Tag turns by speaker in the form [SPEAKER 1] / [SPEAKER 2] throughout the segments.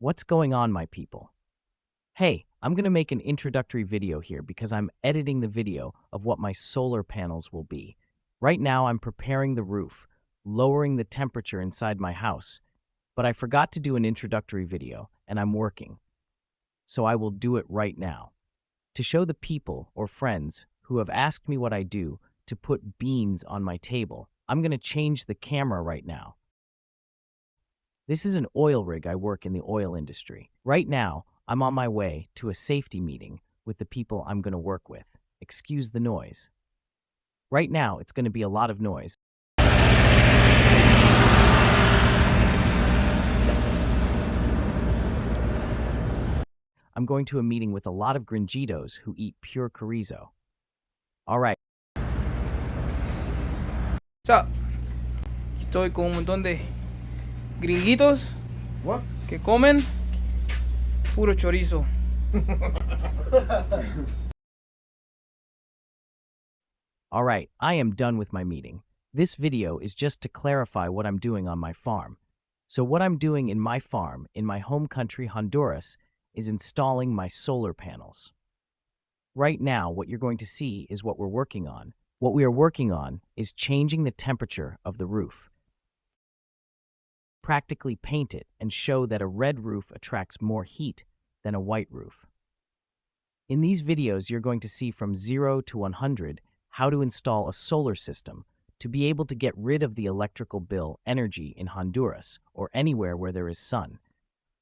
[SPEAKER 1] What's going on, my people? Hey, I'm going to make an introductory video here because I'm editing the video of what my solar panels will be. Right now, I'm preparing the roof, lowering the temperature inside my house, but I forgot to do an introductory video, and I'm working. So I will do it right now. To show the people or friends who have asked me what I do to put beans on my table, I'm going to change the camera right now. This is an oil rig. I work in the oil industry. Right now, I'm on my way to a safety meeting with the people I'm going to work with. Excuse the noise. Right now, it's going to be a lot of noise. I'm going to a meeting with a lot of gringitos who eat pure chorizo. All right.
[SPEAKER 2] Sea, estoy con un montón de gringuitos
[SPEAKER 3] What?
[SPEAKER 2] que comen puro chorizo.
[SPEAKER 1] All right, I am done with my meeting. This video is just to clarify what I'm doing on my farm. So what I'm doing in my farm, in my home country, Honduras, is installing my solar panels. Right now, what you're going to see is what we're working on. What we are working on is changing the temperature of the roof. Practically paint it and show that a red roof attracts more heat than a white roof. In these videos, you're going to see from 0 to 100 how to install a solar system to be able to get rid of the electrical bill energy in Honduras or anywhere where there is sun.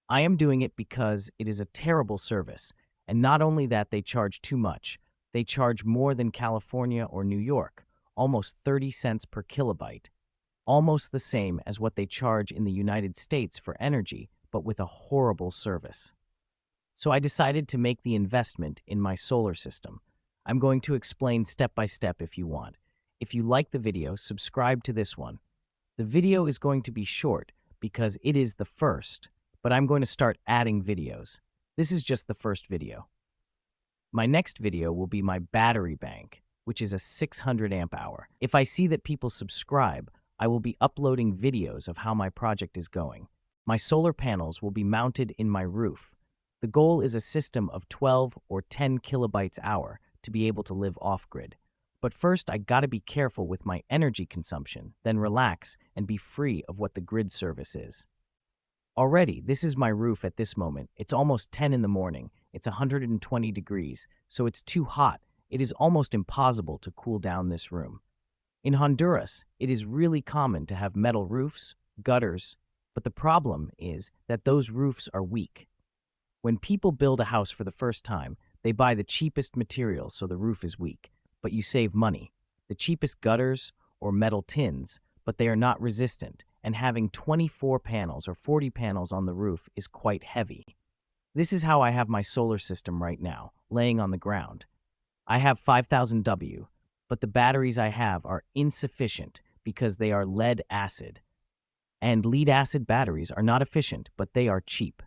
[SPEAKER 1] I am doing it because it is a terrible service, and not only that, they charge too much. They charge more than California or New York, almost 30 cents per kilobyte, almost the same as what they charge in the United States for energy, but with a horrible service. So I decided to make the investment in my solar system. I'm going to explain step by step if you want. If you like the video, subscribe to this one. The video is going to be short because it is the first, but I'm going to start adding videos. This is just the first video. My next video will be my battery bank, which is a 600 amp hour. If I see that people subscribe, I will be uploading videos of how my project is going. My solar panels will be mounted in my roof. The goal is a system of 12 or 10 kilobytes hour to be able to live off-grid. But first, I gotta be careful with my energy consumption, then relax and be free of what the grid service is. Already, this is my roof at this moment. It's almost 10 in the morning. It's 120 degrees, so it's too hot. It is almost impossible to cool down this room. In Honduras, it is really common to have metal roofs, gutters, but the problem is that those roofs are weak. When people build a house for the first time, they buy the cheapest materials so the roof is weak, but you save money. The cheapest gutters or metal tins, but they are not resistant, and having 24 panels or 40 panels on the roof is quite heavy. This is how I have my solar system right now, laying on the ground. I have 5000 W, but the batteries I have are insufficient because they are lead acid. And lead acid batteries are not efficient, but they are cheap.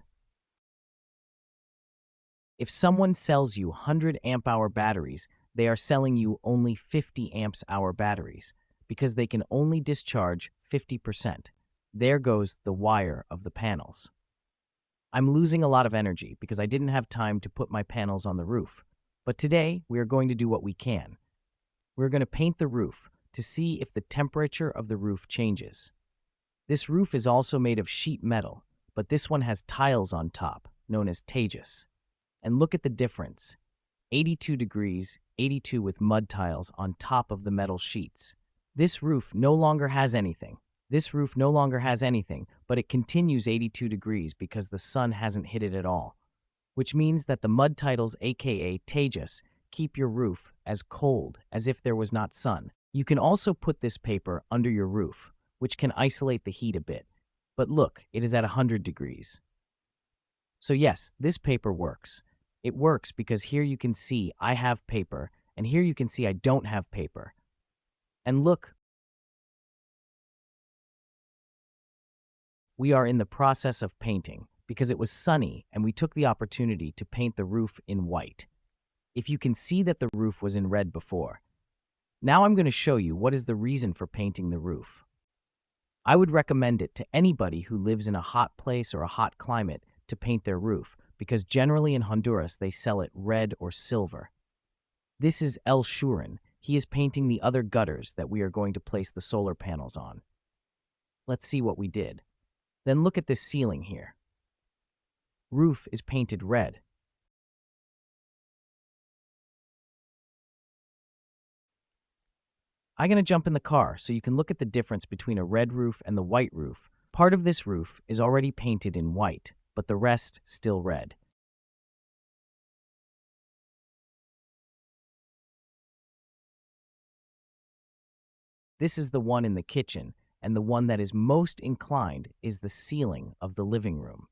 [SPEAKER 1] If someone sells you 100 amp hour batteries, they are selling you only 50 amps hour batteries because they can only discharge 50%. There goes the wire of the panels. I'm losing a lot of energy because I didn't have time to put my panels on the roof. But today, we are going to do what we can. We're going to paint the roof to see if the temperature of the roof changes. This roof is also made of sheet metal, but this one has tiles on top, known as tejas. And look at the difference. 82 degrees, 82 with mud tiles on top of the metal sheets. This roof no longer has anything. But it continues 82 degrees because the sun hasn't hit it at all, which means that the mud tiles, aka tejas, keep your roof as cold as if there was not sun. You can also put this paper under your roof, which can isolate the heat a bit. But look, it is at 100 degrees. So yes, this paper works. It works because here you can see I have paper, and here you can see I don't have paper. And look, we are in the process of painting because it was sunny and we took the opportunity to paint the roof in white. If you can see that the roof was in red before. Now I'm going to show you what is the reason for painting the roof. I would recommend it to anybody who lives in a hot place or a hot climate to paint their roof because generally in Honduras they sell it red or silver. This is El Shurin. He is painting the other gutters that we are going to place the solar panels on. Let's see what we did. Then look at this ceiling here. Roof is painted red. I'm going to jump in the car so you can look at the difference between a red roof and the white roof. Part of this roof is already painted in white, but the rest still red. This is the one in the kitchen, and the one that is most inclined is the ceiling of the living room.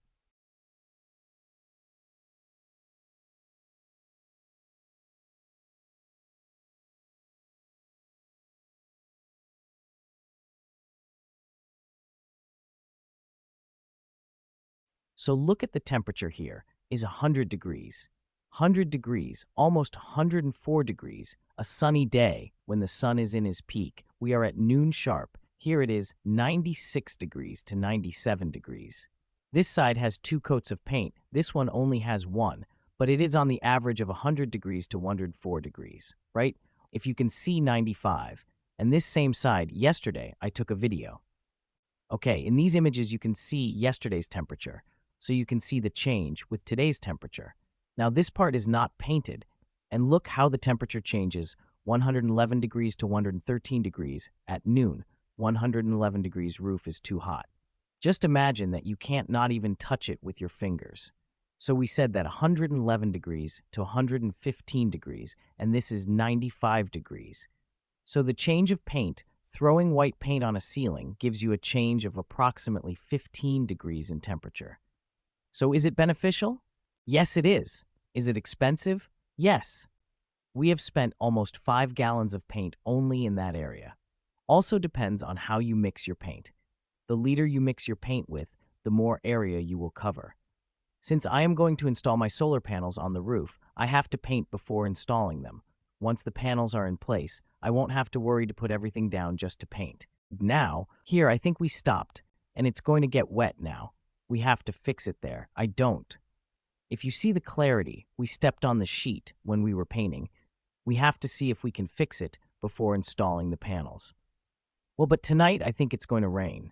[SPEAKER 1] So look at the temperature here is 100 degrees. 100 degrees, almost 104 degrees, a sunny day when the sun is in his peak. We are at noon sharp. Here it is 96 degrees to 97 degrees. This side has 2 coats of paint. This one only has 1, but it is on the average of 100 degrees to 104 degrees, right? If you can see 95. And this same side, yesterday, I took a video. Okay, in these images you can see yesterday's temperature, so you can see the change with today's temperature. Now this part is not painted, and look how the temperature changes 111 degrees to 113 degrees at noon. 111 degrees roof is too hot. Just imagine that you can't not even touch it with your fingers. So we said that 111 degrees to 115 degrees, and this is 95 degrees. So the change of paint, throwing white paint on a ceiling, gives you a change of approximately 15 degrees in temperature. So is it beneficial? Yes, it is. Is it expensive? Yes. We have spent almost 5 gallons of paint only in that area. Also depends on how you mix your paint. The liter you mix your paint with, the more area you will cover. Since I am going to install my solar panels on the roof, I have to paint before installing them. Once the panels are in place, I won't have to worry to put everything down just to paint. Now, here I think we stopped, and it's going to get wet now. We have to fix it there. I don't. If you see the clarity, we stepped on the sheet when we were painting. We have to see if we can fix it before installing the panels. Well, but tonight I think it's going to rain.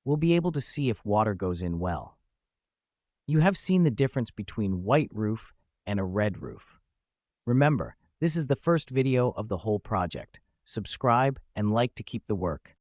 [SPEAKER 1] We'll be able to see if water goes in well. You have seen the difference between white roof and a red roof. Remember, this is the first video of the whole project. Subscribe and like to keep the work.